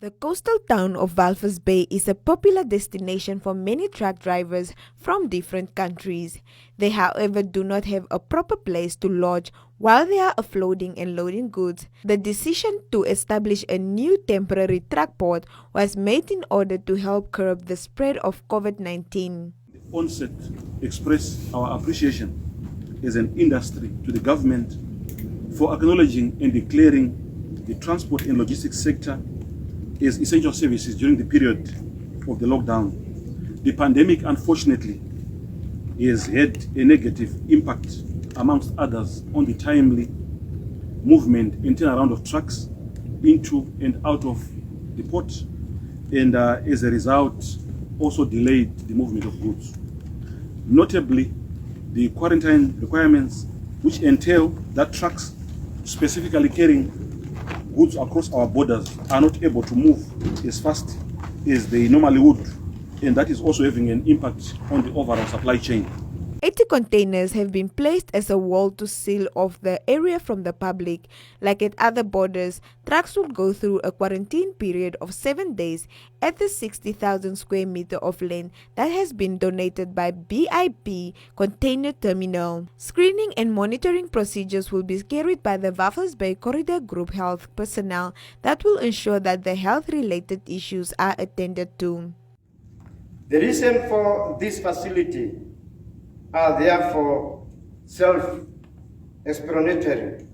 The coastal town of Walvis Bay is a popular destination for many truck drivers from different countries. They, however, do not have a proper place to lodge while they are offloading and loading goods. The decision to establish a new temporary truck port was made in order to help curb the spread of COVID-19. The onset express our appreciation as an industry to the government for acknowledging and declaring the transport and logistics sector as essential services during the period of the lockdown. The pandemic, unfortunately, has had a negative impact, amongst others, on the timely movement and turnaround of trucks into and out of the port, and as a result, also delayed the movement of goods. Notably, the quarantine requirements, which entail that trucks specifically carrying goods across our borders are not able to move as fast as they normally would, and that is also having an impact on the overall supply chain. 80 containers have been placed as a wall to seal off the area from the public. Like at other borders, trucks will go through a quarantine period of 7 days at the 60,000 square meter of land that has been donated by BIP Container Terminal. Screening and monitoring procedures will be carried by the Walvis Bay Corridor Group health personnel that will ensure that the health-related issues are attended to. The reason for this facility are therefore self-explanatory.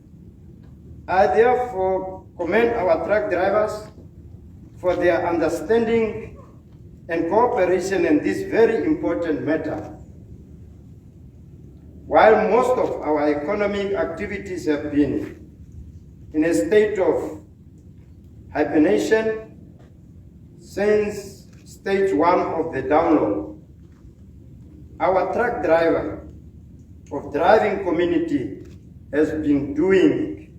I therefore commend our truck drivers for their understanding and cooperation in this very important matter. While most of our economic activities have been in a state of hibernation since stage 1 of the download, our truck driver of driving community has been doing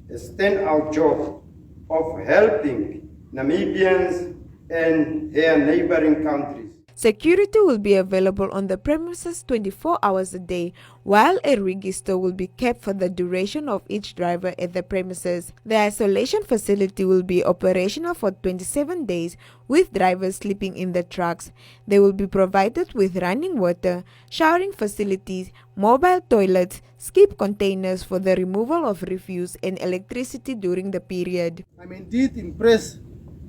a standout job of helping Namibians and their neighboring countries. Security will be available on the premises 24 hours a day, while a register will be kept for the duration of each driver at the premises. The isolation facility will be operational for 27 days, with drivers sleeping in the trucks. They will be provided with running water, showering facilities, mobile toilets, skip containers for the removal of refuse, and electricity during the period. I'm indeed impressed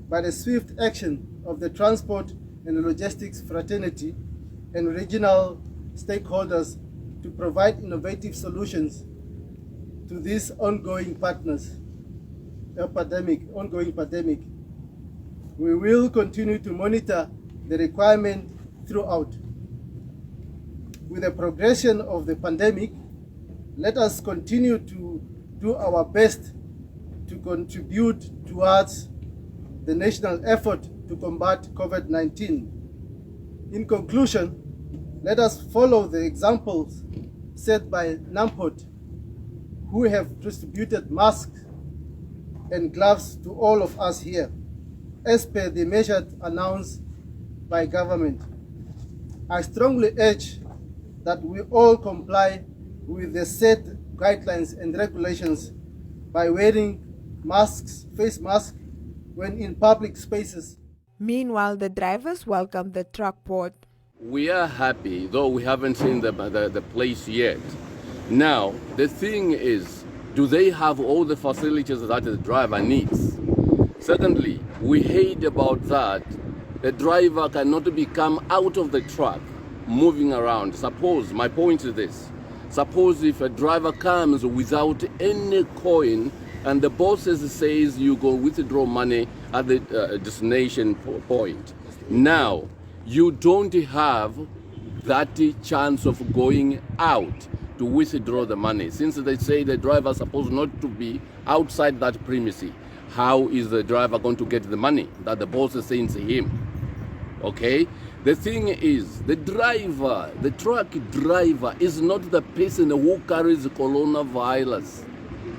by the swift action of the transport and logistics fraternity and regional stakeholders to provide innovative solutions to this ongoing pandemic. We will continue to monitor the requirement throughout. With the progression of the pandemic, let us continue to do our best to contribute towards the national effort to combat COVID-19. In conclusion, let us follow the examples set by Namport, who have distributed masks and gloves to all of us here, as per the measures announced by government. I strongly urge that we all comply with the set guidelines and regulations by wearing masks, face masks, when in public spaces. Meanwhile, the drivers welcomed the truck port. We are happy, though we haven't seen the place yet. Now, the thing is, do they have all the facilities that the driver needs? Secondly, we hate about that. The driver cannot become out of the truck, moving around. Suppose, my point is this, suppose if a driver comes without any coin and the boss says you go withdraw money at the destination point. Now, you don't have that chance of going out to withdraw the money. Since they say the driver is supposed not to be outside that premises, how is the driver going to get the money that the boss is saying to him? Okay? The thing is, the driver, the truck driver is not the person who carries coronavirus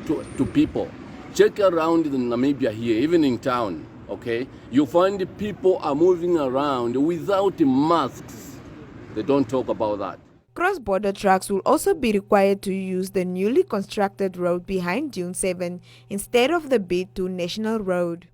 to people. Check around in Namibia here, even in town, okay? You find people are moving around without masks. They don't talk about that. Cross-border trucks will also be required to use the newly constructed road behind Dune 7 instead of the B2 National Road.